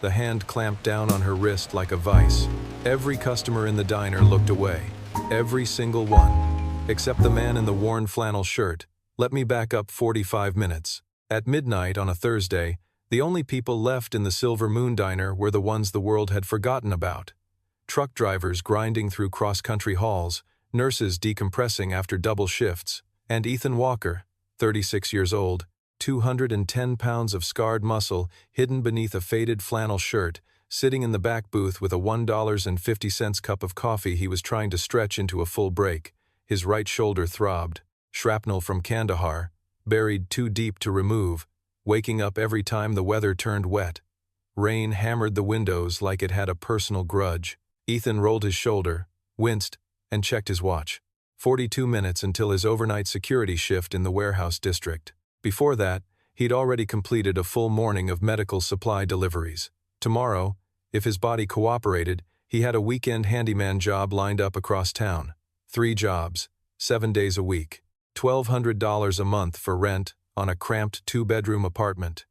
the hand clamped down on her wrist like a vice. Every customer in the diner looked away. Every single one. Except the man in the worn flannel shirt. Let me back up 45 minutes. At midnight on a Thursday, the only people left in the Silver Moon Diner were the ones the world had forgotten about. Truck drivers grinding through cross-country halls, nurses decompressing after double shifts, and Ethan Walker, 36 years old, 210 pounds of scarred muscle hidden beneath a faded flannel shirt, sitting in the back booth with a $1.50 cup of coffee he was trying to stretch into a full break. His right shoulder throbbed. Shrapnel from Kandahar, buried too deep to remove, waking up every time the weather turned wet. Rain hammered the windows like it had a personal grudge. Ethan rolled his shoulder, winced, and checked his watch. 42 minutes until his overnight security shift in the warehouse district. Before that, he'd already completed a full morning of medical supply deliveries. Tomorrow, if his body cooperated, he had a weekend handyman job lined up across town. 3 jobs, 7 days a week, $1,200 a month for rent on a cramped 2-bedroom apartment.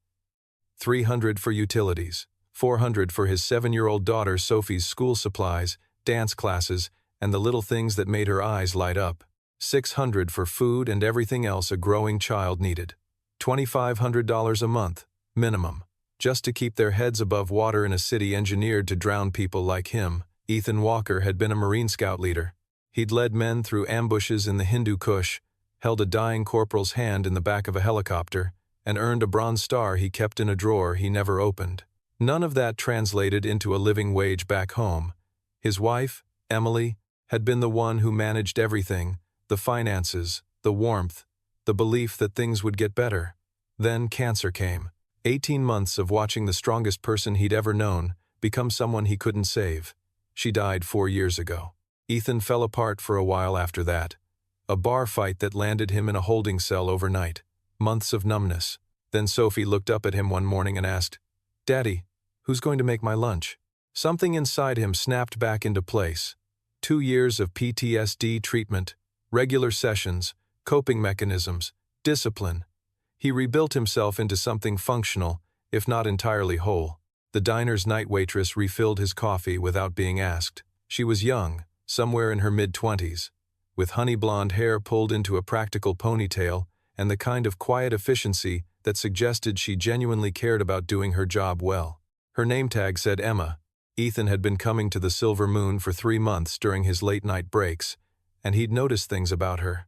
$300 for utilities, $400 for his 7-year-old daughter Sophie's school supplies, dance classes, and the little things that made her eyes light up. $600 for food and everything else a growing child needed. $2,500 a month, minimum, just to keep their heads above water in a city engineered to drown people like him. Ethan Walker had been a Marine Scout leader. He'd led men through ambushes in the Hindu Kush, held a dying corporal's hand in the back of a helicopter, and earned a Bronze Star he kept in a drawer he never opened. None of that translated into a living wage back home. His wife, Emily, had been the one who managed everything, the finances, the warmth, the belief that things would get better. Then cancer came. 18 months of watching the strongest person he'd ever known become someone he couldn't save. She died 4 years ago. Ethan fell apart for a while after that. A bar fight that landed him in a holding cell overnight. Months of numbness. Then Sophie looked up at him one morning and asked, "Daddy, who's going to make my lunch?" Something inside him snapped back into place. 2 years of PTSD treatment, regular sessions, coping mechanisms, discipline. He rebuilt himself into something functional, if not entirely whole. The diner's night waitress refilled his coffee without being asked. She was young, somewhere in her mid-20s, with honey blonde hair pulled into a practical ponytail and the kind of quiet efficiency that suggested she genuinely cared about doing her job well. Her name tag said Emma. Ethan had been coming to the Silver Moon for 3 months during his late-night breaks, and he'd noticed things about her.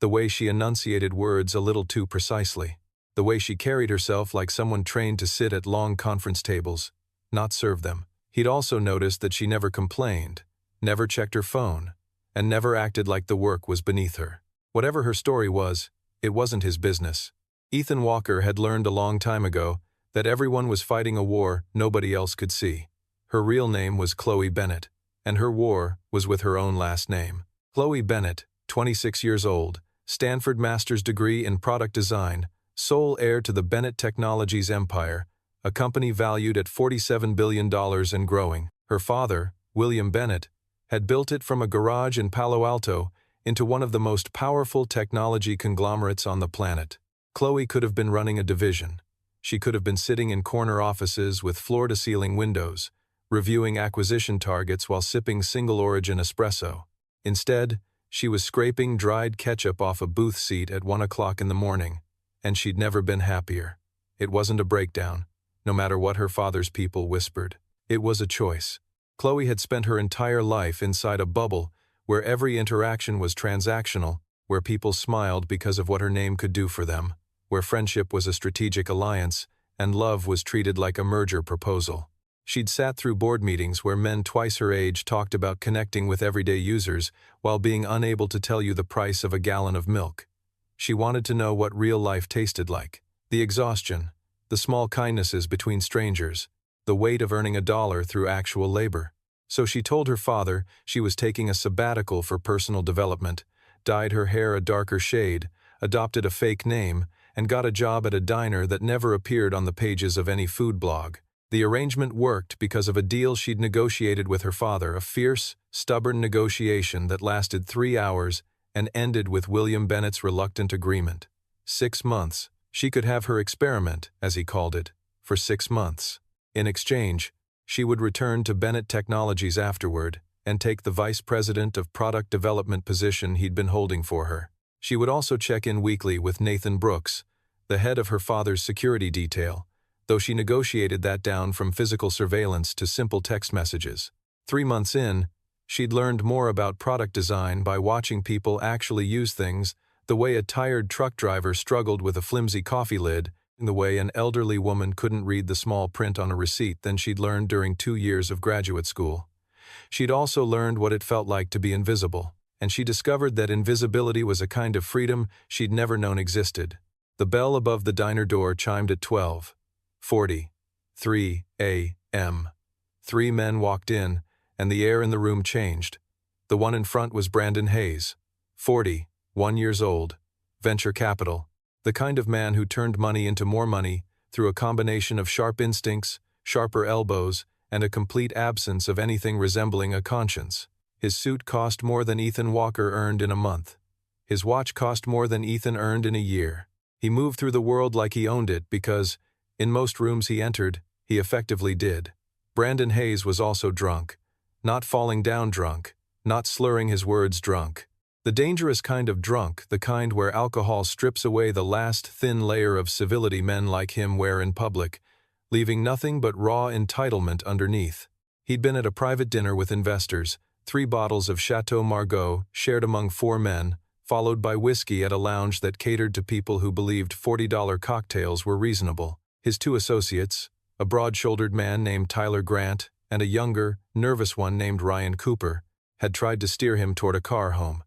The way she enunciated words a little too precisely. The way she carried herself like someone trained to sit at long conference tables, not serve them. He'd also noticed that she never complained, never checked her phone, and never acted like the work was beneath her. Whatever her story was, it wasn't his business. Ethan Walker had learned a long time ago that everyone was fighting a war nobody else could see. Her real name was Chloe Bennett, and her war was with her own last name. Chloe Bennett, 26 years old, Stanford master's degree in product design, sole heir to the Bennett Technologies empire, a company valued at $47 billion and growing. Her father, William Bennett, had built it from a garage in Palo Alto into one of the most powerful technology conglomerates on the planet. Chloe could have been running a division. She could have been sitting in corner offices with floor-to-ceiling windows, reviewing acquisition targets while sipping single-origin espresso. Instead, she was scraping dried ketchup off a booth seat at 1 o'clock in the morning, and she'd never been happier. It wasn't a breakdown, no matter what her father's people whispered. It was a choice. Chloe had spent her entire life inside a bubble where every interaction was transactional, where people smiled because of what her name could do for them, where friendship was a strategic alliance, and love was treated like a merger proposal. She'd sat through board meetings where men twice her age talked about connecting with everyday users while being unable to tell you the price of a gallon of milk. She wanted to know what real life tasted like. The exhaustion, the small kindnesses between strangers, the weight of earning $1 through actual labor. So she told her father she was taking a sabbatical for personal development, dyed her hair a darker shade, adopted a fake name, and got a job at a diner that never appeared on the pages of any food blog. The arrangement worked because of a deal she'd negotiated with her father, a fierce, stubborn negotiation that lasted 3 hours and ended with William Bennett's reluctant agreement. 6 months. She could have her experiment, as he called it, for 6 months. In exchange, she would return to Bennett Technologies afterward and take the vice president of product development position he'd been holding for her. She would also check in weekly with Nathan Brooks, the head of her father's security detail, though she negotiated that down from physical surveillance to simple text messages. 3 months in, she'd learned more about product design by watching people actually use things, the way a tired truck driver struggled with a flimsy coffee lid, the way an elderly woman couldn't read the small print on a receipt than she'd learned during 2 years of graduate school. She'd also learned what it felt like to be invisible, and she discovered that invisibility was a kind of freedom she'd never known existed. The bell above the diner door chimed at 12:43 a.m. 3 men walked in, and the air in the room changed. The one in front was Brandon Hayes, 41 years old, venture capital, the kind of man who turned money into more money through a combination of sharp instincts, sharper elbows, and a complete absence of anything resembling a conscience. His suit cost more than Ethan Walker earned in a month. His watch cost more than Ethan earned in a year. He moved through the world like he owned it because, in most rooms he entered, he effectively did. Brandon Hayes was also drunk. Not falling down drunk, not slurring his words drunk. The dangerous kind of drunk, the kind where alcohol strips away the last thin layer of civility men like him wear in public, leaving nothing but raw entitlement underneath. He'd been at a private dinner with investors, 3 bottles of Chateau Margaux shared among 4 men, followed by whiskey at a lounge that catered to people who believed $40 cocktails were reasonable. His 2 associates, a broad-shouldered man named Tyler Grant and a younger, nervous one named Ryan Cooper, had tried to steer him toward a car home.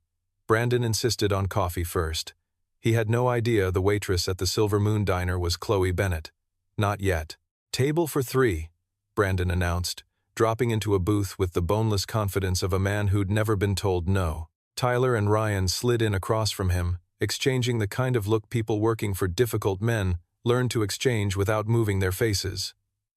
Brandon insisted on coffee first. He had no idea the waitress at the Silver Moon Diner was Chloe Bennett. Not yet. "Table for 3, Brandon announced, dropping into a booth with the boneless confidence of a man who'd never been told no. Tyler and Ryan slid in across from him, exchanging the kind of look people working for difficult men learn to exchange without moving their faces.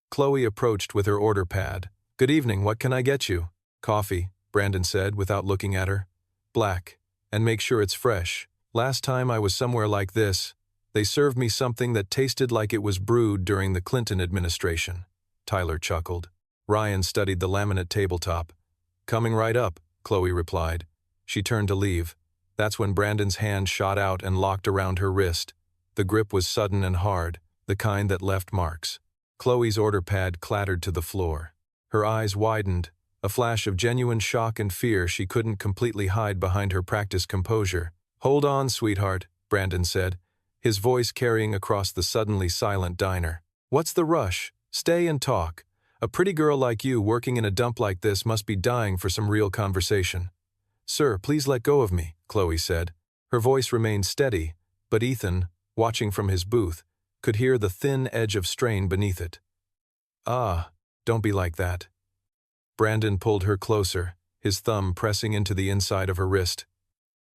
Chloe approached with her order pad. "Good evening, what can I get you?" "Coffee," Brandon said without looking at her. "Black. And make sure it's fresh. Last time I was somewhere like this, they served me something that tasted like it was brewed during the Clinton administration." Tyler chuckled. Ryan studied the laminate tabletop. "Coming right up," Chloe replied. She turned to leave. That's when Brandon's hand shot out and locked around her wrist. The grip was sudden and hard, the kind that left marks. Chloe's order pad clattered to the floor. Her eyes widened, a flash of genuine shock and fear she couldn't completely hide behind her practiced composure. "Hold on, sweetheart," Brandon said, his voice carrying across the suddenly silent diner. "What's the rush? Stay and talk. A pretty girl like you working in a dump like this must be dying for some real conversation." "Sir, please let go of me," Chloe said. Her voice remained steady, but Ethan, watching from his booth, could hear the thin edge of strain beneath it. "Ah, don't be like that." Brandon pulled her closer, his thumb pressing into the inside of her wrist.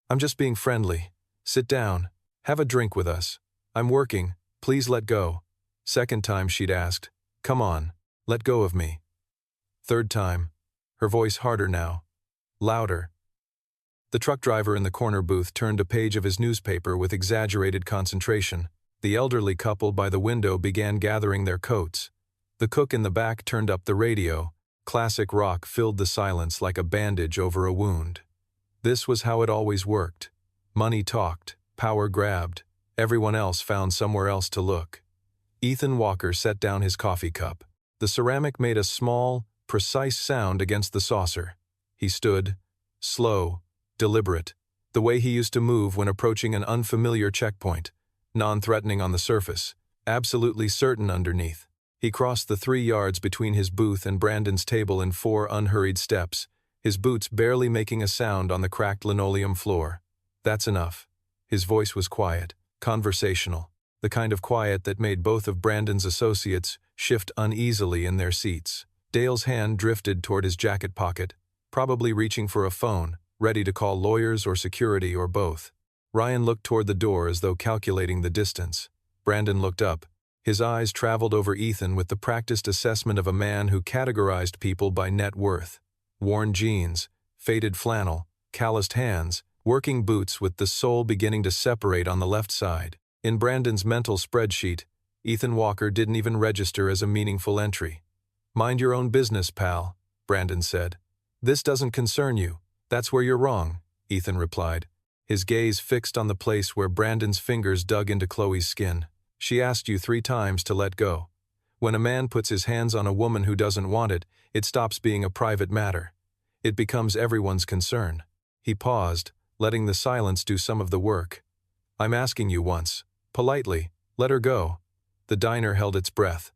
"I'm just being friendly. Sit down. Have a drink with us. I'm working. Please let go." Second time she'd asked, "Come on, let go of me." Third time, her voice harder now, louder. The truck driver in the corner booth turned a page of his newspaper with exaggerated concentration. The elderly couple by the window began gathering their coats. The cook in the back turned up the radio. Classic rock filled the silence like a bandage over a wound. This was how it always worked. Money talked, power grabbed, everyone else found somewhere else to look. Ethan Walker set down his coffee cup. The ceramic made a small, precise sound against the saucer. He stood, slow, deliberate, the way he used to move when approaching an unfamiliar checkpoint, non-threatening on the surface, absolutely certain underneath. He crossed the 3 yards between his booth and Brandon's table in 4 unhurried steps, his boots barely making a sound on the cracked linoleum floor. "That's enough." His voice was quiet, conversational, the kind of quiet that made both of Brandon's associates shift uneasily in their seats. Dale's hand drifted toward his jacket pocket, probably reaching for a phone, ready to call lawyers or security or both. Ryan looked toward the door as though calculating the distance. Brandon looked up. His eyes traveled over Ethan with the practiced assessment of a man who categorized people by net worth. Worn jeans, faded flannel, calloused hands, working boots with the sole beginning to separate on the left side. In Brandon's mental spreadsheet, Ethan Walker didn't even register as a meaningful entry. "Mind your own business, pal," Brandon said. "This doesn't concern you. That's where you're wrong," Ethan replied, his gaze fixed on the place where Brandon's fingers dug into Chloe's skin. "She asked you 3 times to let go. When a man puts his hands on a woman who doesn't want it, it stops being a private matter. It becomes everyone's concern." He paused, letting the silence do some of the work. "I'm asking you once, politely, let her go." The diner held its breath.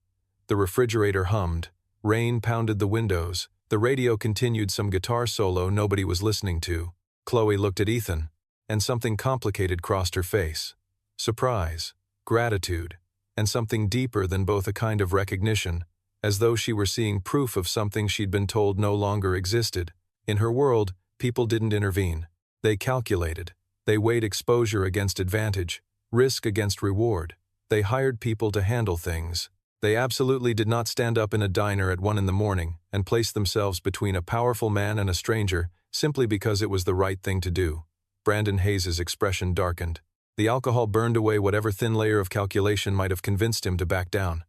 The refrigerator hummed. Rain pounded the windows. The radio continued some guitar solo nobody was listening to. Chloe looked at Ethan, and something complicated crossed her face. Surprise, gratitude, and something deeper than both, a kind of recognition, as though she were seeing proof of something she'd been told no longer existed. In her world, people didn't intervene. They calculated. They weighed exposure against advantage, risk against reward. They hired people to handle things. They absolutely did not stand up in a diner at 1 a.m. and place themselves between a powerful man and a stranger simply because it was the right thing to do. Brandon Hayes' expression darkened. The alcohol burned away whatever thin layer of calculation might have convinced him to back down.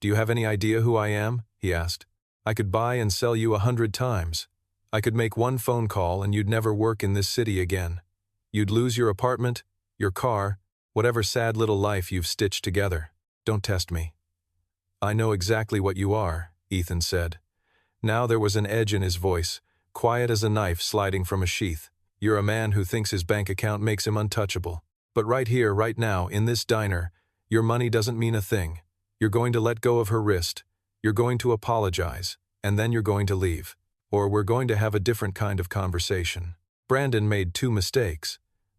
"Do you have any idea who I am?" he asked. "I could buy and sell you 100 times. I could make one phone call and you'd never work in this city again. You'd lose your apartment, your car, whatever sad little life you've stitched together. Don't test me." "I know exactly what you are," Ethan said. Now there was an edge in his voice, quiet as a knife sliding from a sheath. "You're a man who thinks his bank account makes him untouchable. But right here, right now, in this diner, your money doesn't mean a thing. You're going to let go of her wrist. You're going to apologize, and then you're going to leave. Or we're going to have a different kind of conversation." Brandon made 2 mistakes.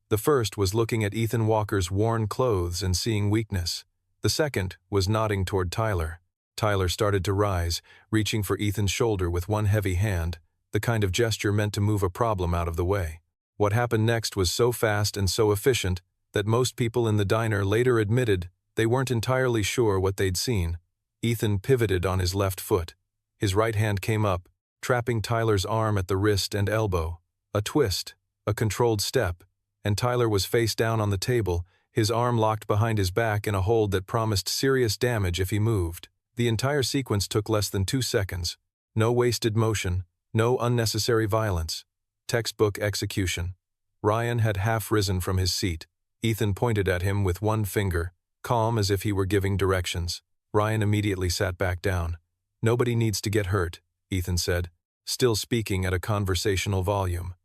The first was looking at Ethan Walker's worn clothes and seeing weakness. The second was nodding toward Tyler. Tyler started to rise, reaching for Ethan's shoulder with one heavy hand, the kind of gesture meant to move a problem out of the way. What happened next was so fast and so efficient that most people in the diner later admitted they weren't entirely sure what they'd seen. Ethan pivoted on his left foot. His right hand came up, trapping Tyler's arm at the wrist and elbow. A twist, a controlled step, and Tyler was face down on the table, his arm locked behind his back in a hold that promised serious damage if he moved. The entire sequence took less than 2 seconds. No wasted motion, no unnecessary violence. Textbook execution. Ryan had half risen from his seat. Ethan pointed at him with one finger, calm as if he were giving directions. Ryan immediately sat back down. "Nobody needs to get hurt," Ethan said, still speaking at a conversational volume.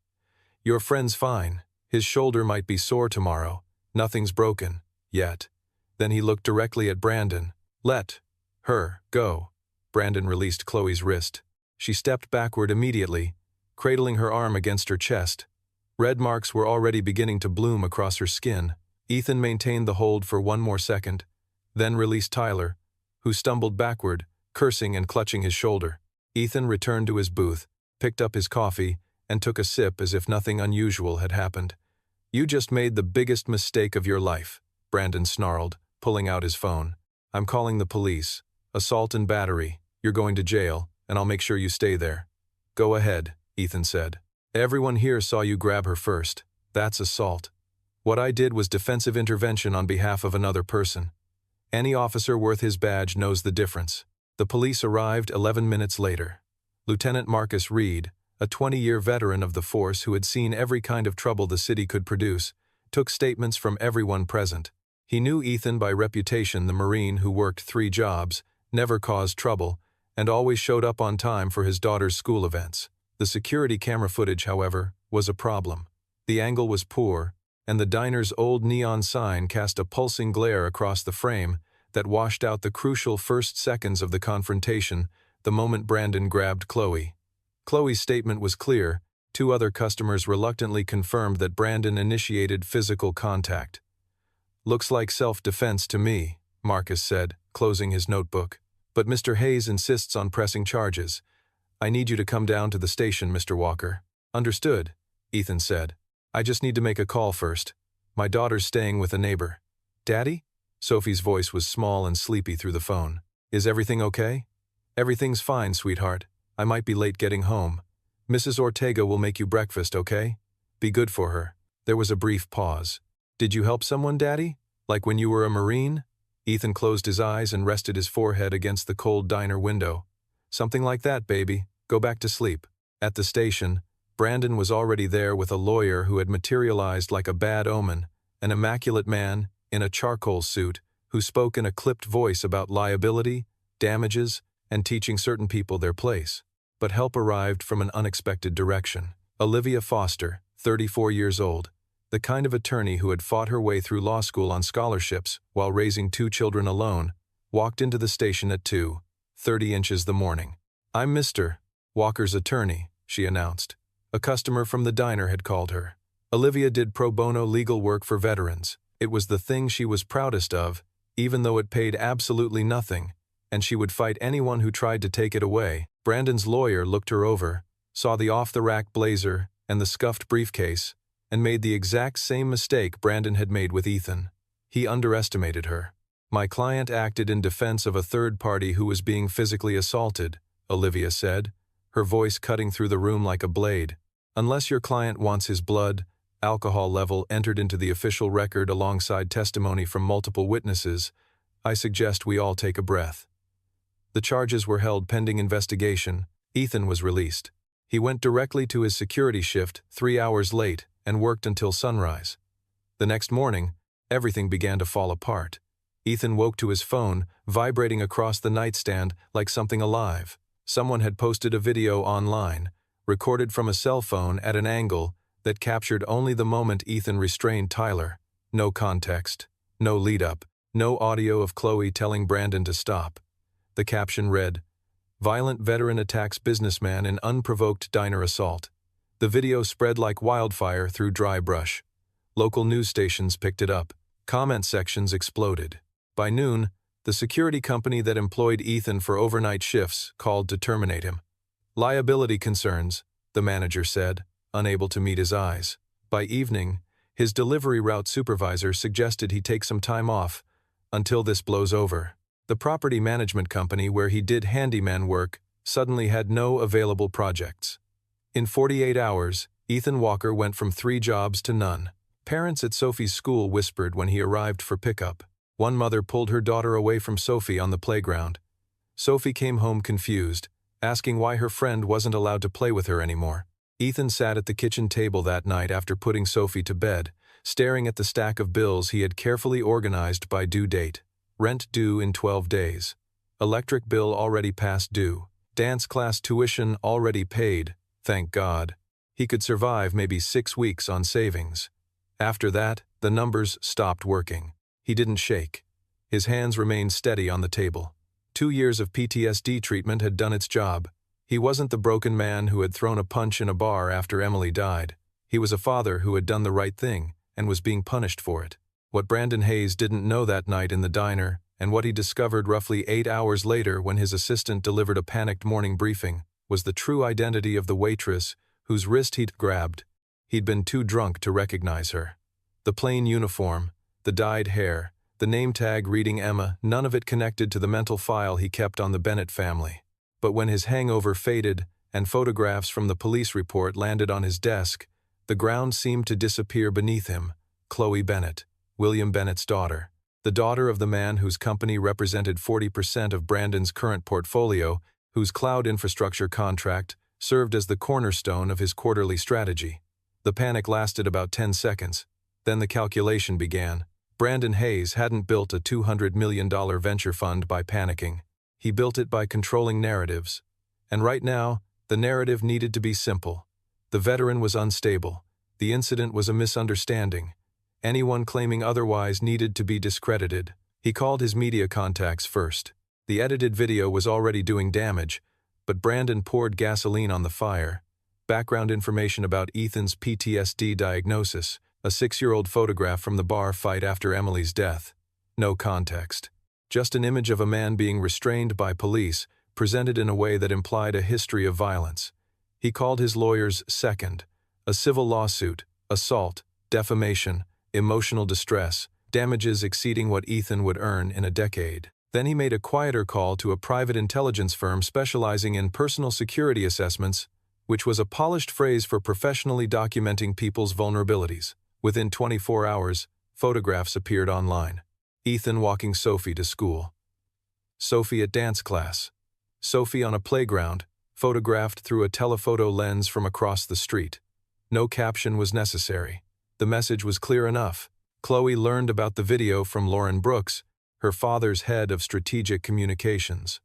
"Your friend's fine. His shoulder might be sore tomorrow. Nothing's broken. Yet." Then he looked directly at Brandon. "Let her go." Brandon released Chloe's wrist. She stepped backward immediately, cradling her arm against her chest. Red marks were already beginning to bloom across her skin. Ethan maintained the hold for 1 more second, then released Tyler, who stumbled backward, cursing and clutching his shoulder. Ethan returned to his booth, picked up his coffee, and took a sip as if nothing unusual had happened. "You just made the biggest mistake of your life," Brandon snarled, pulling out his phone. "I'm calling the police. Assault and battery. You're going to jail, and I'll make sure you stay there." "Go ahead," Ethan said. "Everyone here saw you grab her first. That's assault. What I did was defensive intervention on behalf of another person. Any officer worth his badge knows the difference." The police arrived 11 minutes later. Lieutenant Marcus Reed, a 20-year veteran of the force who had seen every kind of trouble the city could produce, took statements from everyone present. He knew Ethan by reputation, the Marine who worked 3 jobs, never caused trouble, and always showed up on time for his daughter's school events. The security camera footage, however, was a problem. The angle was poor, and the diner's old neon sign cast a pulsing glare across the frame that washed out the crucial first seconds of the confrontation, the moment Brandon grabbed Chloe. Chloe's statement was clear. 2 other customers reluctantly confirmed that Brandon initiated physical contact. "Looks like self-defense to me," Marcus said, closing his notebook. "But Mr. Hayes insists on pressing charges. I need you to come down to the station, Mr. Walker." "Understood," Ethan said. "I just need to make a call first. My daughter's staying with a neighbor." "Daddy?" Sophie's voice was small and sleepy through the phone. "Is everything okay?" "Everything's fine, sweetheart. I might be late getting home. Mrs. Ortega will make you breakfast, okay? Be good for her." There was a brief pause. "Did you help someone, Daddy? Like when you were a Marine?" Ethan closed his eyes and rested his forehead against the cold diner window. "Something like that, baby. Go back to sleep." At the station, Brandon was already there with a lawyer who had materialized like a bad omen, an immaculate man in a charcoal suit who spoke in a clipped voice about liability, damages, and teaching certain people their place. But help arrived from an unexpected direction. Olivia Foster, 34 years old, the kind of attorney who had fought her way through law school on scholarships while raising 2 children alone, walked into the station at 2:30 inches the morning. "I'm Mr. Walker's attorney," she announced. A customer from the diner had called her. Olivia did pro bono legal work for veterans. It was the thing she was proudest of, even though it paid absolutely nothing, and she would fight anyone who tried to take it away. Brandon's lawyer looked her over, saw the off-the-rack blazer and the scuffed briefcase, and made the exact same mistake Brandon had made with Ethan. He underestimated her. "My client acted in defense of a third party who was being physically assaulted," Olivia said, her voice cutting through the room like a blade. "Unless your client wants his blood, alcohol level entered into the official record alongside testimony from multiple witnesses, I suggest we all take a breath." The charges were held pending investigation. Ethan was released. He went directly to his security shift 3 hours late and worked until sunrise. The next morning, everything began to fall apart. Ethan woke to his phone, vibrating across the nightstand like something alive. Someone had posted a video online, recorded from a cell phone at an angle that captured only the moment Ethan restrained Tyler. No context, no lead-up, no audio of Chloe telling Brandon to stop. The caption read, "Violent veteran attacks businessman in unprovoked diner assault." The video spread like wildfire through dry brush. Local news stations picked it up. Comment sections exploded. By noon, the security company that employed Ethan for overnight shifts called to terminate him. "Liability concerns," the manager said, unable to meet his eyes. By evening, his delivery route supervisor suggested he take some time off until this blows over. The property management company where he did handyman work suddenly had no available projects. In 48 hours, Ethan Walker went from 3 jobs to none. Parents at Sophie's school whispered when he arrived for pickup. One mother pulled her daughter away from Sophie on the playground. Sophie came home confused, asking why her friend wasn't allowed to play with her anymore. Ethan sat at the kitchen table that night after putting Sophie to bed, staring at the stack of bills he had carefully organized by due date. Rent due in 12 days. Electric bill already past due. Dance class tuition already paid, thank God. He could survive maybe 6 weeks on savings. After that, the numbers stopped working. He didn't shake. His hands remained steady on the table. 2 years of PTSD treatment had done its job. He wasn't the broken man who had thrown a punch in a bar after Emily died. He was a father who had done the right thing and was being punished for it. What Brandon Hayes didn't know that night in the diner, and what he discovered roughly 8 hours later when his assistant delivered a panicked morning briefing, was the true identity of the waitress whose wrist he'd grabbed. He'd been too drunk to recognize her. The plain uniform, the dyed hair, the name tag reading Emma, none of it connected to the mental file he kept on the Bennett family. But when his hangover faded and photographs from the police report landed on his desk, the ground seemed to disappear beneath him. Chloe Bennett, William Bennett's daughter, the daughter of the man whose company represented 40% of Brandon's current portfolio, whose cloud infrastructure contract served as the cornerstone of his quarterly strategy. The panic lasted about 10 seconds. Then the calculation began. Brandon Hayes hadn't built a $200 million venture fund by panicking. He built it by controlling narratives. And right now, the narrative needed to be simple. The veteran was unstable. The incident was a misunderstanding. Anyone claiming otherwise needed to be discredited. He called his media contacts first. The edited video was already doing damage, but Brandon poured gasoline on the fire. Background information about Ethan's PTSD diagnosis, a 6-year-old photograph from the bar fight after Emily's death. No context. Just an image of a man being restrained by police, presented in a way that implied a history of violence. He called his lawyers second. A civil lawsuit, assault, defamation, emotional distress, damages exceeding what Ethan would earn in a decade. Then he made a quieter call to a private intelligence firm specializing in personal security assessments, which was a polished phrase for professionally documenting people's vulnerabilities. Within 24 hours, photographs appeared online. Ethan walking Sophie to school. Sophie at dance class. Sophie on a playground, photographed through a telephoto lens from across the street. No caption was necessary. The message was clear enough. Chloe learned about the video from Lauren Brooks, her father's head of strategic communications.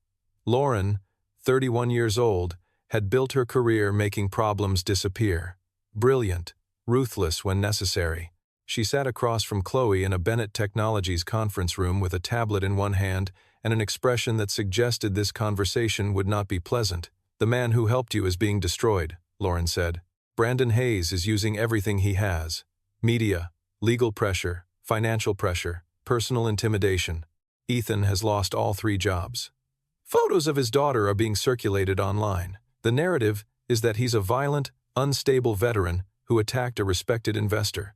Lauren, 31 years old, had built her career making problems disappear. Brilliant, ruthless when necessary. She sat across from Chloe in a Bennett Technologies conference room with a tablet in one hand and an expression that suggested this conversation would not be pleasant. "The man who helped you is being destroyed," Lauren said. "Brandon Hayes is using everything he has. Media, legal pressure, financial pressure, personal intimidation. Ethan has lost all 3 jobs." Photos of his daughter are being circulated online. The narrative is that he's a violent, unstable veteran who attacked a respected investor.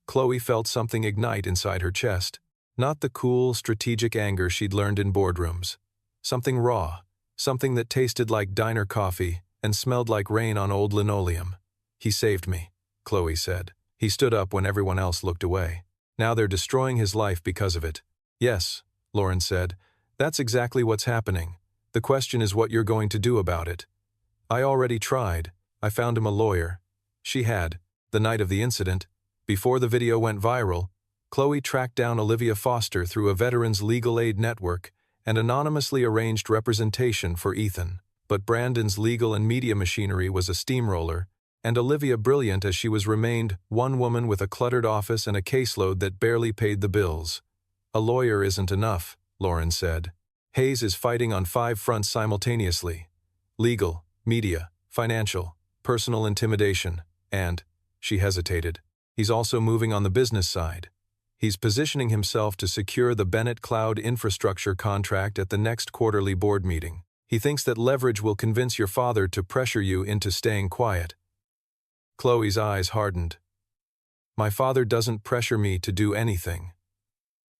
Chloe felt something ignite inside her chest. Not the cool, strategic anger she'd learned in boardrooms. Something raw, something that tasted like diner coffee and smelled like rain on old linoleum. "He saved me," Chloe said. He stood up when everyone else looked away. "Now they're destroying his life because of it." "Yes," Lauren said. "That's exactly what's happening. The question is what you're going to do about it." "I already tried. I found him a lawyer." She had. The night of the incident, before the video went viral, Chloe tracked down Olivia Foster through a veterans legal aid network and anonymously arranged representation for Ethan. But Brandon's legal and media machinery was a steamroller, and Olivia, brilliant as she was, remained one woman with a cluttered office and a caseload that barely paid the bills. "A lawyer isn't enough," Lauren said. "Hayes is fighting on 5 fronts simultaneously: legal, media, financial, personal intimidation, and," she hesitated, "he's also moving on the business side. He's positioning himself to secure the Bennett Cloud infrastructure contract at the next quarterly board meeting. He thinks that leverage will convince your father to pressure you into staying quiet." Chloe's eyes hardened. "My father doesn't pressure me to do anything."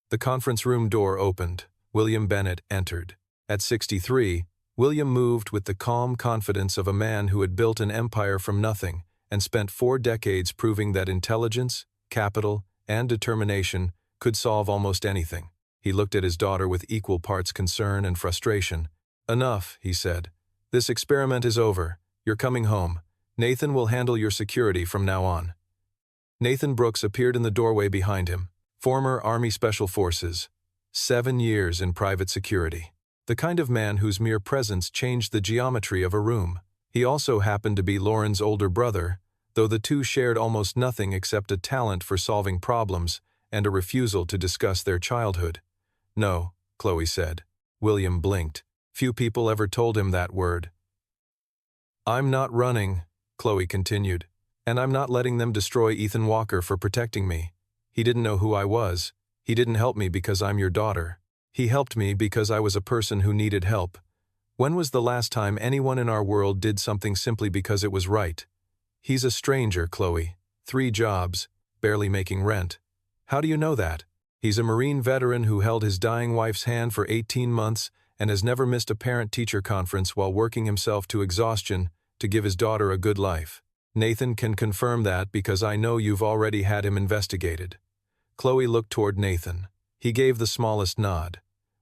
The conference room door opened. William Bennett entered. At 63, William moved with the calm confidence of a man who had built an empire from nothing and spent 4 decades proving that intelligence, capital, and determination could solve almost anything. He looked at his daughter with equal parts concern and frustration. "Enough," he said. "This experiment is over. You're coming home. Nathan will handle your security from now on." Nathan Brooks appeared in the doorway behind him. Former Army Special Forces. 7 years in private security. The kind of man whose mere presence changed the geometry of a room. He also happened to be Lauren's older brother, though the two shared almost nothing except a talent for solving problems and a refusal to discuss their childhood. "No," Chloe said. William blinked. Few people ever told him that word. "I'm not running," Chloe continued, "and I'm not letting them destroy Ethan Walker for protecting me. He didn't know who I was. He didn't help me because I'm your daughter. He helped me because I was a person who needed help. When was the last time anyone in our world did something simply because it was right? He's a stranger, Chloe. 3 jobs, barely making rent. How do you know that? He's a Marine veteran who held his dying wife's hand for 18 months and has never missed a parent-teacher conference while working himself to exhaustion to give his daughter a good life. Nathan can confirm that because I know you've already had him investigated." Chloe looked toward Nathan. He gave the smallest nod.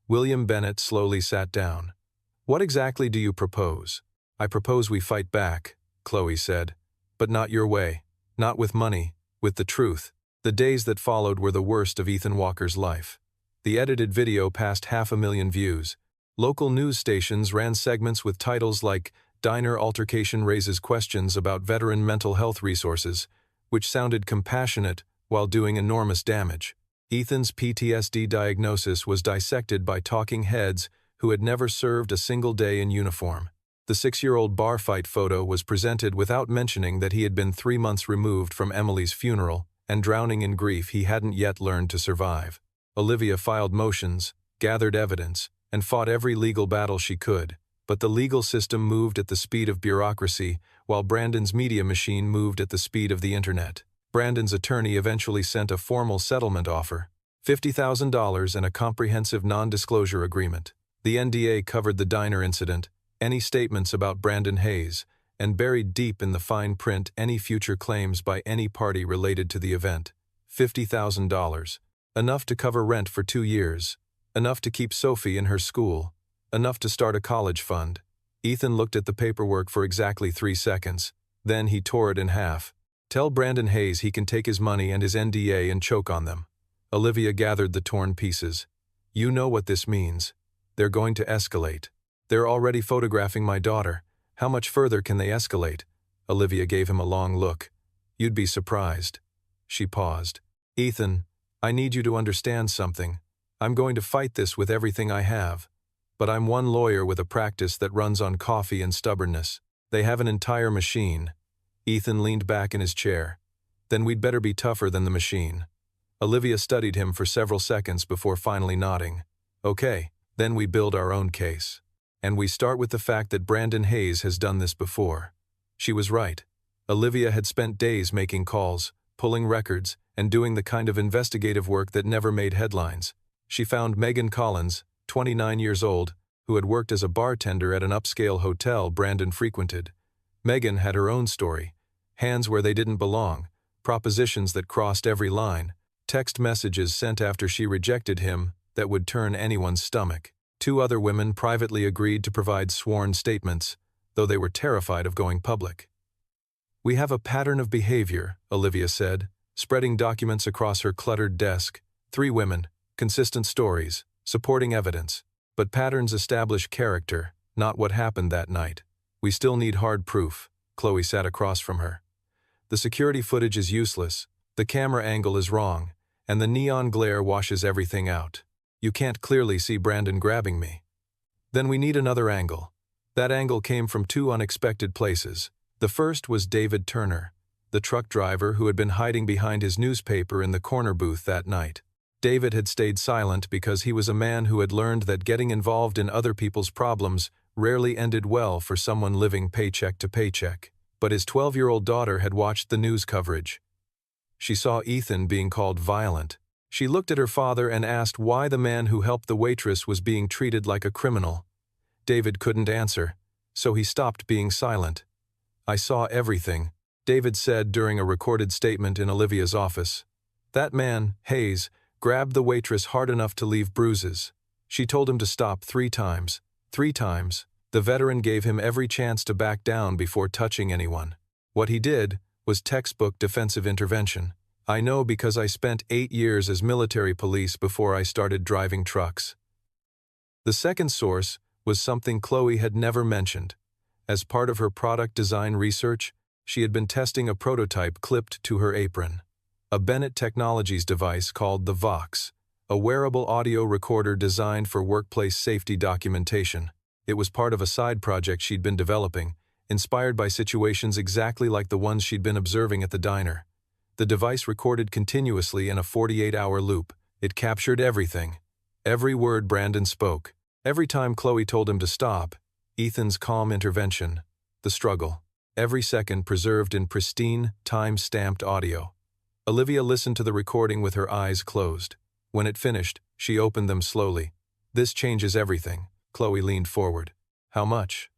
William Bennett slowly sat down. "What exactly do you propose?" "I propose we fight back," Chloe said. "But not your way. Not with money, with the truth." The days that followed were the worst of Ethan Walker's life. The edited video passed 500,000 views. Local news stations ran segments with titles like "Diner Altercation Raises Questions About Veteran Mental Health Resources," which sounded compassionate while doing enormous damage. Ethan's PTSD diagnosis was dissected by talking heads who had never served a single day in uniform. The 6-year-old bar fight photo was presented without mentioning that he had been 3 months removed from Emily's funeral and drowning in grief he hadn't yet learned to survive. Olivia filed motions, gathered evidence, and fought every legal battle she could, but the legal system moved at the speed of bureaucracy, while Brandon's media machine moved at the speed of the internet. Brandon's attorney eventually sent a formal settlement offer, $50,000 and a comprehensive non-disclosure agreement. The NDA covered the diner incident, any statements about Brandon Hayes, and buried deep in the fine print any future claims by any party related to the event. $50,000. Enough to cover rent for 2 years. Enough to keep Sophie in her school. Enough to start a college fund. Ethan looked at the paperwork for exactly 3 seconds. Then he tore it in half. Tell Brandon Hayes he can take his money and his NDA and choke on them. Olivia gathered the torn pieces. You know what this means. They're going to escalate. They're already photographing my daughter. How much further can they escalate? Olivia gave him a long look. You'd be surprised. She paused. Ethan, I need you to understand something. I'm going to fight this with everything I have. But I'm one lawyer with a practice that runs on coffee and stubbornness. They have an entire machine. Ethan leaned back in his chair. Then we'd better be tougher than the machine. Olivia studied him for several seconds before finally nodding. Okay, then we build our own case. And we start with the fact that Brandon Hayes has done this before. She was right. Olivia had spent days making calls, pulling records, and doing the kind of investigative work that never made headlines. She found Megan Collins, 29 years old, who had worked as a bartender at an upscale hotel Brandon frequented. Megan had her own story. Hands where they didn't belong, propositions that crossed every line, text messages sent after she rejected him that would turn anyone's stomach. 2 other women privately agreed to provide sworn statements, though they were terrified of going public. We have a pattern of behavior, Olivia said, spreading documents across her cluttered desk. 3 women, consistent stories, supporting evidence. But patterns establish character, not what happened that night. We still need hard proof. Chloe sat across from her. The security footage is useless, the camera angle is wrong, and the neon glare washes everything out. You can't clearly see Brandon grabbing me. Then we need another angle. That angle came from 2 unexpected places. The first was David Turner, the truck driver who had been hiding behind his newspaper in the corner booth that night. David had stayed silent because he was a man who had learned that getting involved in other people's problems rarely ended well for someone living paycheck to paycheck. But his 12-year-old daughter had watched the news coverage. She saw Ethan being called violent. She looked at her father and asked why the man who helped the waitress was being treated like a criminal. David couldn't answer, so he stopped being silent. I saw everything, David said during a recorded statement in Olivia's office. That man, Hayes, grabbed the waitress hard enough to leave bruises. She told him to stop 3 times. 3 times. The veteran gave him every chance to back down before touching anyone. What he did was textbook defensive intervention. I know because I spent 8 years as military police before I started driving trucks. The second source was something Chloe had never mentioned. As part of her product design research, she had been testing a prototype clipped to her apron. A Bennett Technologies device called the Vox, a wearable audio recorder designed for workplace safety documentation. It was part of a side project she'd been developing, inspired by situations exactly like the ones she'd been observing at the diner. The device recorded continuously in a 48-hour loop. It captured everything. Every word Brandon spoke. Every time Chloe told him to stop. Ethan's calm intervention. The struggle. Every second preserved in pristine, time-stamped audio. Olivia listened to the recording with her eyes closed. When it finished, she opened them slowly. This changes everything. Chloe leaned forward. How much?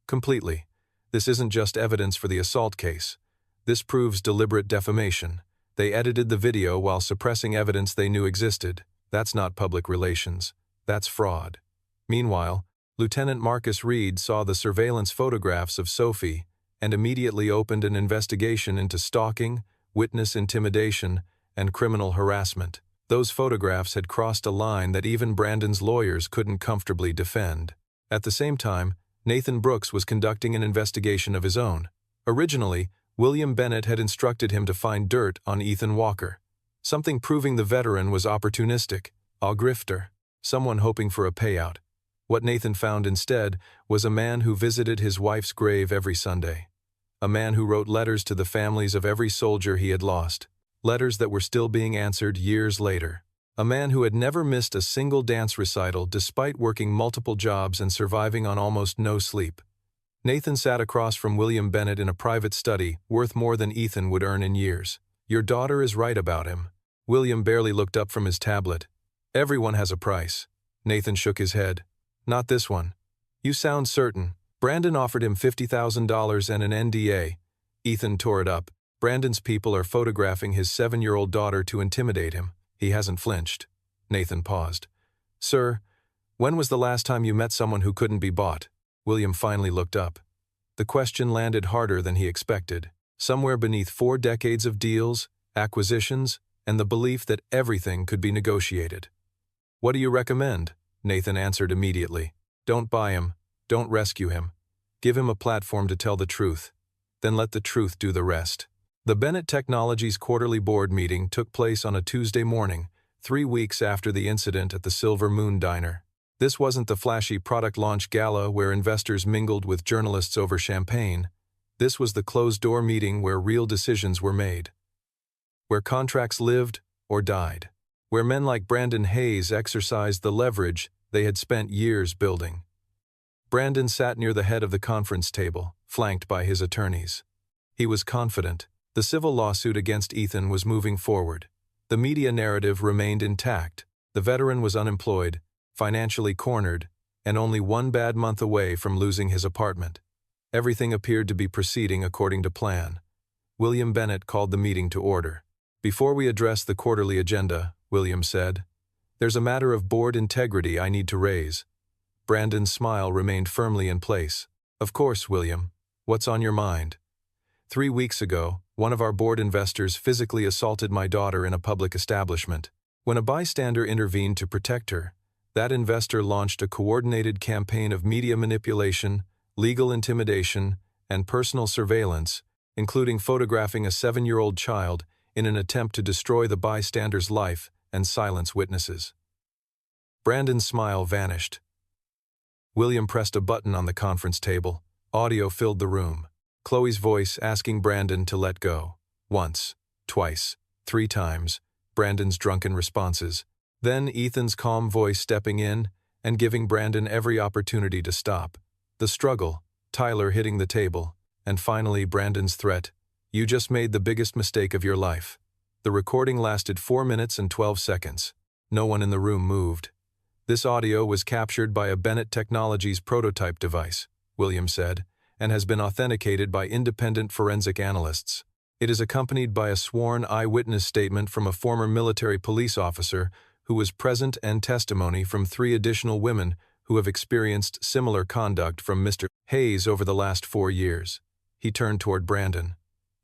Completely. This isn't just evidence for the assault case. This proves deliberate defamation. They edited the video while suppressing evidence they knew existed. That's not public relations. That's fraud. Meanwhile, Lieutenant Marcus Reed saw the surveillance photographs of Sophie and immediately opened an investigation into stalking, witness intimidation, and criminal harassment. Those photographs had crossed a line that even Brandon's lawyers couldn't comfortably defend. At the same time, Nathan Brooks was conducting an investigation of his own. Originally, William Bennett had instructed him to find dirt on Ethan Walker, something proving the veteran was opportunistic, a grifter, someone hoping for a payout. What Nathan found instead was a man who visited his wife's grave every Sunday. A man who wrote letters to the families of every soldier he had lost. Letters that were still being answered years later. A man who had never missed a single dance recital despite working multiple jobs and surviving on almost no sleep. Nathan sat across from William Bennett in a private study worth more than Ethan would earn in years. Your daughter is right about him. William barely looked up from his tablet. Everyone has a price. Nathan shook his head. Not this one. You sound certain. Brandon offered him $50,000 and an NDA. Ethan tore it up. Brandon's people are photographing his 7-year-old daughter to intimidate him. He hasn't flinched. Nathan paused. Sir, When was the last time you met someone who couldn't be bought? William finally looked up. The question landed harder than he expected, somewhere beneath 4 decades of deals, acquisitions, and the belief that everything could be negotiated. What do you recommend? Nathan answered immediately. Don't buy him. Don't rescue him. Give him a platform to tell the truth. Then let the truth do the rest. The Bennett Technologies quarterly board meeting took place on a Tuesday morning, 3 weeks after the incident at the Silver Moon Diner. This wasn't the flashy product launch gala where investors mingled with journalists over champagne. This was the closed-door meeting where real decisions were made. Where contracts lived or died. Where men like Brandon Hayes exercised the leverage they had spent years building. Brandon sat near the head of the conference table, flanked by his attorneys. He was confident. The civil lawsuit against Ethan was moving forward. The media narrative remained intact. The veteran was unemployed, financially cornered, and only 1 bad month away from losing his apartment. Everything appeared to be proceeding according to plan. William Bennett called the meeting to order. Before we address the quarterly agenda, William said, there's a matter of board integrity I need to raise. Brandon's smile remained firmly in place. Of course, William. What's on your mind? 3 weeks ago, one of our board investors physically assaulted my daughter in a public establishment. When a bystander intervened to protect her, that investor launched a coordinated campaign of media manipulation, legal intimidation, and personal surveillance, including photographing a 7-year-old child in an attempt to destroy the bystander's life and silence witnesses. Brandon's smile vanished. William pressed a button on the conference table. Audio filled the room. Chloe's voice asking Brandon to let go. Once, twice, 3 times, Brandon's drunken responses. Then Ethan's calm voice stepping in and giving Brandon every opportunity to stop. The struggle, Tyler hitting the table, and finally Brandon's threat. You just made the biggest mistake of your life. The recording lasted 4 minutes and 12 seconds. No one in the room moved. This audio was captured by a Bennett Technologies prototype device, William said, and has been authenticated by independent forensic analysts. It is accompanied by a sworn eyewitness statement from a former military police officer who was present and testimony from 3 additional women who have experienced similar conduct from Mr. Hayes over the last 4 years. He turned toward Brandon.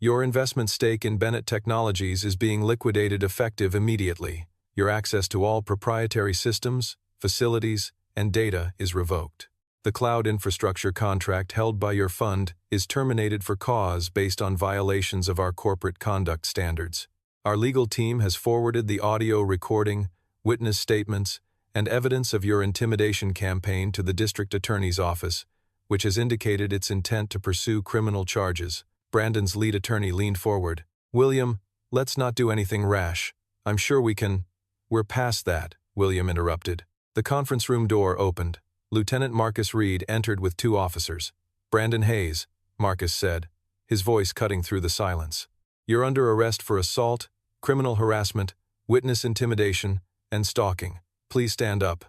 Your investment stake in Bennett Technologies is being liquidated effective immediately. Your access to all proprietary systems, facilities, and data is revoked. The cloud infrastructure contract held by your fund is terminated for cause based on violations of our corporate conduct standards. Our legal team has forwarded the audio recording, witness statements, and evidence of your intimidation campaign to the district attorney's office, which has indicated its intent to pursue criminal charges. Brandon's lead attorney leaned forward. William, let's not do anything rash. I'm sure we can. We're past that, William interrupted. The conference room door opened. Lieutenant Marcus Reed entered with 2 officers. Brandon Hayes, Marcus said, his voice cutting through the silence. You're under arrest for assault, criminal harassment, witness intimidation, and stalking. Please stand up.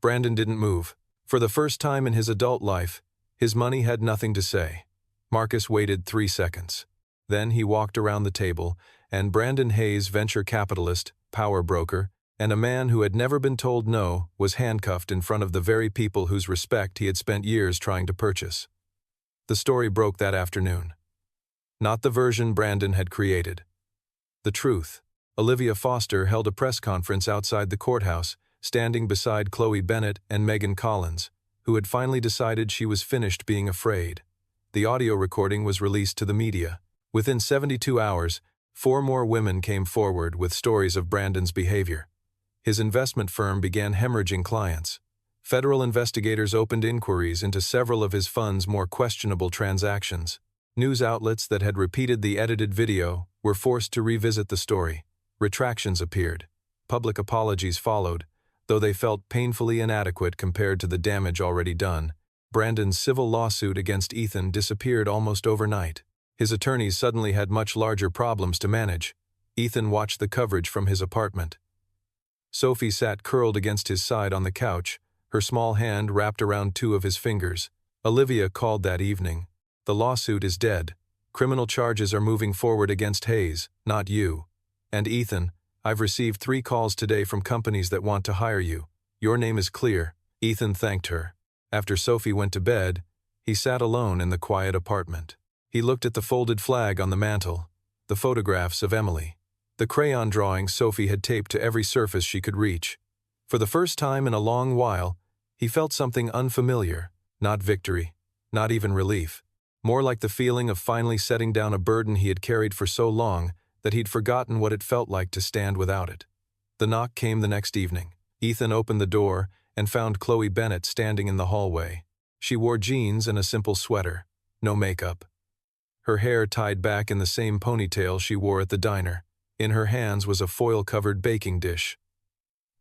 Brandon didn't move. For the first time in his adult life, his money had nothing to say. Marcus waited 3 seconds. Then he walked around the table, and Brandon Hayes, venture capitalist, power broker, and a man who had never been told no, was handcuffed in front of the very people whose respect he had spent years trying to purchase. The story broke that afternoon. Not the version Brandon had created. The truth. Olivia Foster held a press conference outside the courthouse, standing beside Chloe Bennett and Megan Collins, who had finally decided she was finished being afraid. The audio recording was released to the media. Within 72 hours, 4 more women came forward with stories of Brandon's behavior. His investment firm began hemorrhaging clients. Federal investigators opened inquiries into several of his fund's more questionable transactions. News outlets that had repeated the edited video were forced to revisit the story. Retractions appeared. Public apologies followed, though they felt painfully inadequate compared to the damage already done. Brandon's civil lawsuit against Ethan disappeared almost overnight. His attorneys suddenly had much larger problems to manage. Ethan watched the coverage from his apartment. Sophie sat curled against his side on the couch, her small hand wrapped around 2 of his fingers. Olivia called that evening. The lawsuit is dead. Criminal charges are moving forward against Hayes, not you. And Ethan, I've received 3 calls today from companies that want to hire you. Your name is clear. Ethan thanked her. After Sophie went to bed, he sat alone in the quiet apartment. He looked at the folded flag on the mantel, the photographs of Emily, the crayon drawings Sophie had taped to every surface she could reach. For the first time in a long while, he felt something unfamiliar, not victory, not even relief. More like the feeling of finally setting down a burden he had carried for so long that he'd forgotten what it felt like to stand without it. The knock came the next evening. Ethan opened the door and found Chloe Bennett standing in the hallway. She wore jeans and a simple sweater, no makeup. Her hair tied back in the same ponytail she wore at the diner. In her hands was a foil-covered baking dish.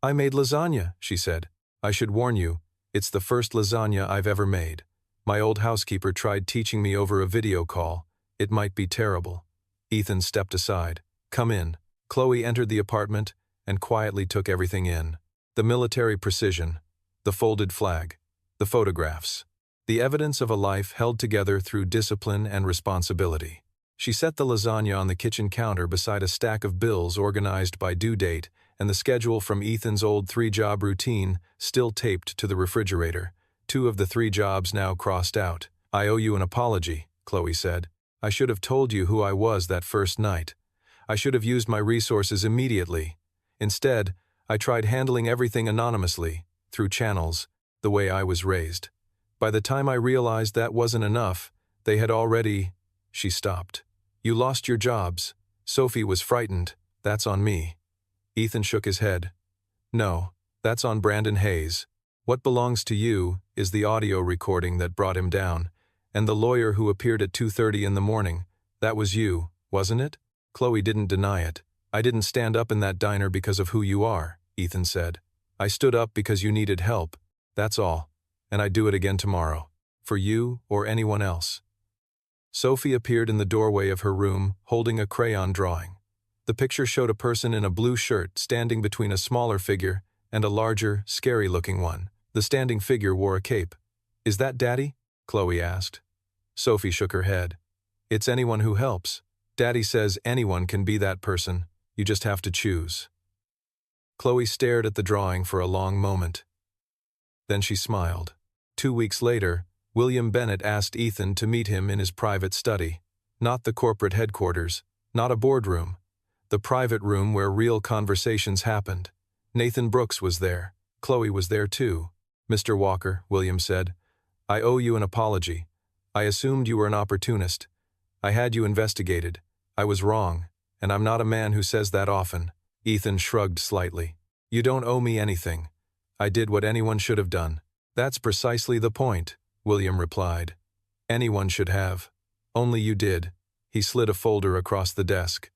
"I made lasagna," she said. "I should warn you, it's the first lasagna I've ever made. My old housekeeper tried teaching me over a video call. It might be terrible." Ethan stepped aside. "Come in." Chloe entered the apartment and quietly took everything in. The military precision, the folded flag, the photographs, the evidence of a life held together through discipline and responsibility. She set the lasagna on the kitchen counter beside a stack of bills organized by due date and the schedule from Ethan's old 3-job routine still taped to the refrigerator. 2 of the 3 jobs now crossed out. "I owe you an apology," Chloe said. "I should have told you who I was that first night. I should have used my resources immediately. Instead, I tried handling everything anonymously, through channels, the way I was raised. By the time I realized that wasn't enough, they had already—" She stopped. "You lost your jobs. Sophie was frightened. That's on me." Ethan shook his head. "No, that's on Brandon Hayes. What belongs to you is the audio recording that brought him down, and the lawyer who appeared at 2:30 in the morning. That was you, wasn't it?" Chloe didn't deny it. "I didn't stand up in that diner because of who you are," Ethan said. "I stood up because you needed help. That's all. And I'd do it again tomorrow. For you or anyone else." Sophie appeared in the doorway of her room, holding a crayon drawing. The picture showed a person in a blue shirt standing between a smaller figure and a larger, scary-looking one. The standing figure wore a cape. "Is that Daddy?" Chloe asked. Sophie shook her head. "It's anyone who helps. Daddy says anyone can be that person. You just have to choose." Chloe stared at the drawing for a long moment. Then she smiled. 2 weeks later, William Bennett asked Ethan to meet him in his private study. Not the corporate headquarters, not a boardroom. The private room where real conversations happened. Nathan Brooks was there. Chloe was there too. "Mr. Walker," William said, "I owe you an apology. I assumed you were an opportunist. I had you investigated. I was wrong, and I'm not a man who says that often." Ethan shrugged slightly. "You don't owe me anything. I did what anyone should have done." "That's precisely the point," William replied. "Anyone should have. Only you did." He slid a folder across the desk.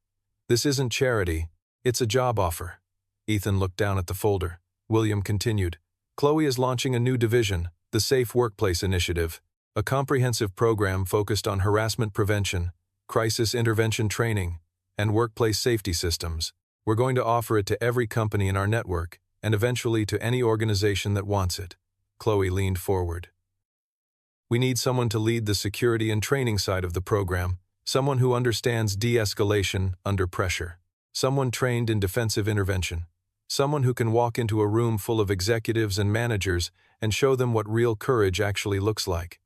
"This isn't charity. It's a job offer." Ethan looked down at the folder. William continued. "Chloe is launching a new division, the Safe Workplace Initiative, a comprehensive program focused on harassment prevention, crisis intervention training, and workplace safety systems. We're going to offer it to every company in our network, and eventually to any organization that wants it." Chloe leaned forward. "We need someone to lead the security and training side of the program, someone who understands de-escalation under pressure, someone trained in defensive intervention, someone who can walk into a room full of executives and managers and show them what real courage actually looks like."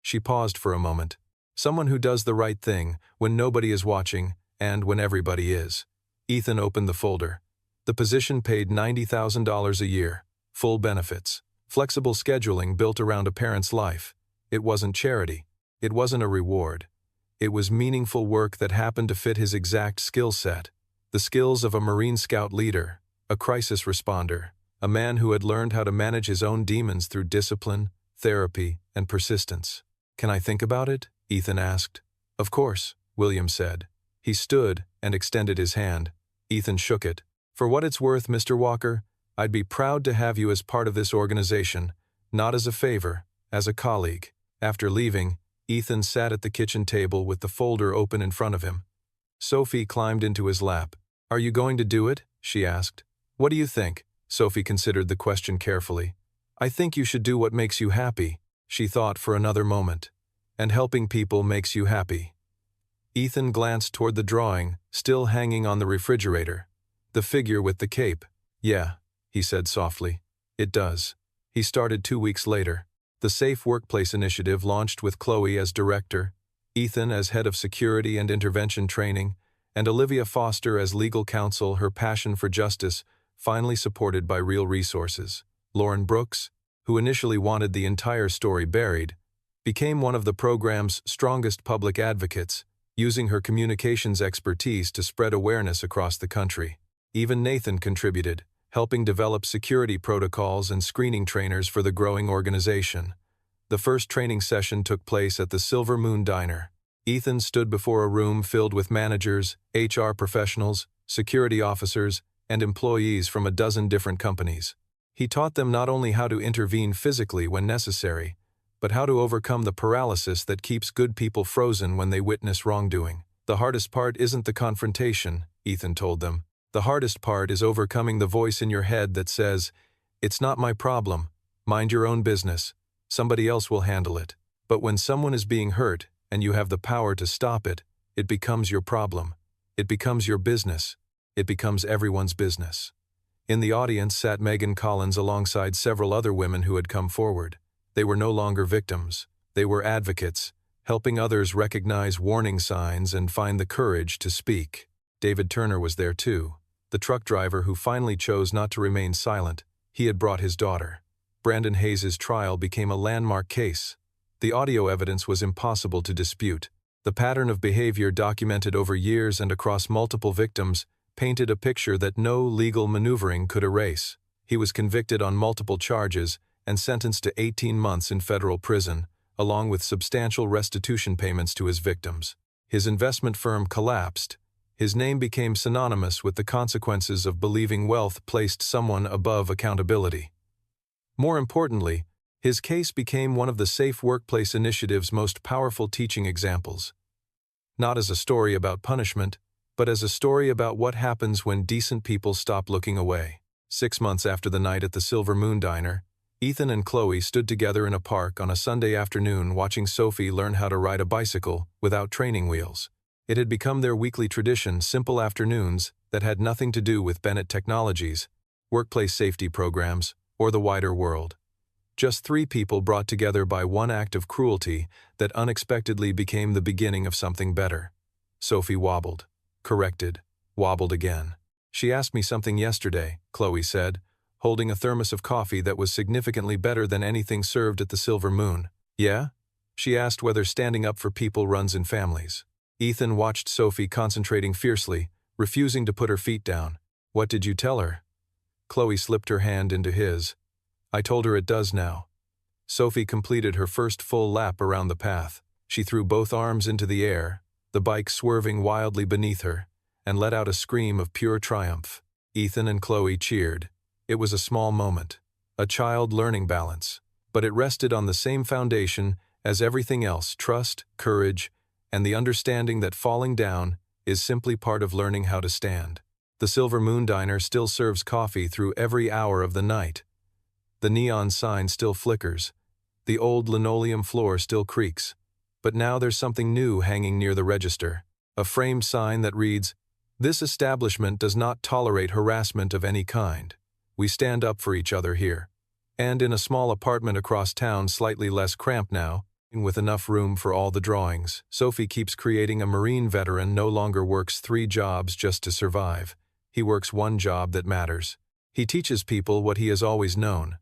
She paused for a moment. "Someone who does the right thing when nobody is watching and when everybody is." Ethan opened the folder. The position paid $90,000 a year, full benefits, flexible scheduling built around a parent's life. It wasn't charity. It wasn't a reward. It was meaningful work that happened to fit his exact skill set. The skills of a Marine Scout leader, a crisis responder, a man who had learned how to manage his own demons through discipline, therapy, and persistence. "Can I think about it?" Ethan asked. "Of course," William said. He stood and extended his hand. Ethan shook it. "For what it's worth, Mr. Walker, I'd be proud to have you as part of this organization, not as a favor, as a colleague." After leaving, Ethan sat at the kitchen table with the folder open in front of him. Sophie climbed into his lap. "Are you going to do it?" she asked. "What do you think?" Sophie considered the question carefully. "I think you should do what makes you happy," she thought for another moment. "And helping people makes you happy." Ethan glanced toward the drawing, still hanging on the refrigerator. The figure with the cape. "Yeah," he said softly. "It does." He started 2 weeks later. The Safe Workplace Initiative launched with Chloe as director, Ethan as head of security and intervention training, and Olivia Foster as legal counsel, her passion for justice finally supported by real resources. Lauren Brooks, who initially wanted the entire story buried, became one of the program's strongest public advocates, using her communications expertise to spread awareness across the country. Even Nathan contributed, helping develop security protocols and screening trainers for the growing organization. The first training session took place at the Silver Moon Diner. Ethan stood before a room filled with managers, HR professionals, security officers, and employees from a dozen different companies. He taught them not only how to intervene physically when necessary, but how to overcome the paralysis that keeps good people frozen when they witness wrongdoing. The hardest part isn't the confrontation, Ethan told them. The hardest part is overcoming the voice in your head that says, "It's not my problem. Mind your own business. Somebody else will handle it." But when someone is being hurt and you have the power to stop it, it becomes your problem. It becomes your business. It becomes everyone's business. In the audience sat Megan Collins alongside several other women who had come forward. They were no longer victims. They were advocates, helping others recognize warning signs and find the courage to speak. David Turner was there too, the truck driver who finally chose not to remain silent. He had brought his daughter. Brandon Hayes' trial became a landmark case. The audio evidence was impossible to dispute. The pattern of behavior documented over years and across multiple victims painted a picture that no legal maneuvering could erase. He was convicted on multiple charges and sentenced to 18 months in federal prison, along with substantial restitution payments to his victims. His investment firm collapsed. His name became synonymous with the consequences of believing wealth placed someone above accountability. More importantly, his case became one of the Safe Workplace Initiative's most powerful teaching examples. Not as a story about punishment, but as a story about what happens when decent people stop looking away. 6 months after the night at the Silver Moon Diner, Ethan and Chloe stood together in a park on a Sunday afternoon watching Sophie learn how to ride a bicycle without training wheels. It had become their weekly tradition, simple afternoons that had nothing to do with Bennett Technologies, workplace safety programs, or the wider world. Just 3 people brought together by one act of cruelty that unexpectedly became the beginning of something better. Sophie wobbled, corrected, wobbled again. "She asked me something yesterday," Chloe said, holding a thermos of coffee that was significantly better than anything served at the Silver Moon. "Yeah?" She asked whether standing up for people runs in families. Ethan watched Sophie concentrating fiercely, refusing to put her feet down. "What did you tell her?" Chloe slipped her hand into his. "I told her it does now." Sophie completed her first full lap around the path. She threw both arms into the air, the bike swerving wildly beneath her, and let out a scream of pure triumph. Ethan and Chloe cheered. It was a small moment, a child learning balance, but it rested on the same foundation as everything else: trust, courage, and the understanding that falling down is simply part of learning how to stand. The Silver Moon Diner still serves coffee through every hour of the night. The neon sign still flickers. The old linoleum floor still creaks. But now there's something new hanging near the register. A framed sign that reads, "This establishment does not tolerate harassment of any kind. We stand up for each other here." And in a small apartment across town, slightly less cramped now, with enough room for all the drawings, Sophie keeps creating. A Marine veteran no longer works 3 jobs just to survive. He works one job that matters. He teaches people what he has always known: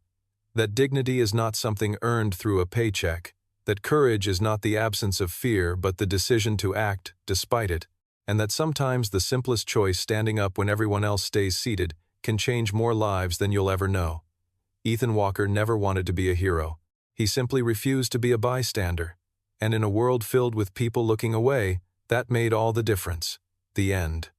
that dignity is not something earned through a paycheck, that courage is not the absence of fear but the decision to act despite it, and that sometimes the simplest choice, standing up when everyone else stays seated, can change more lives than you'll ever know. Ethan Walker never wanted to be a hero. He simply refused to be a bystander. And in a world filled with people looking away, that made all the difference. The end.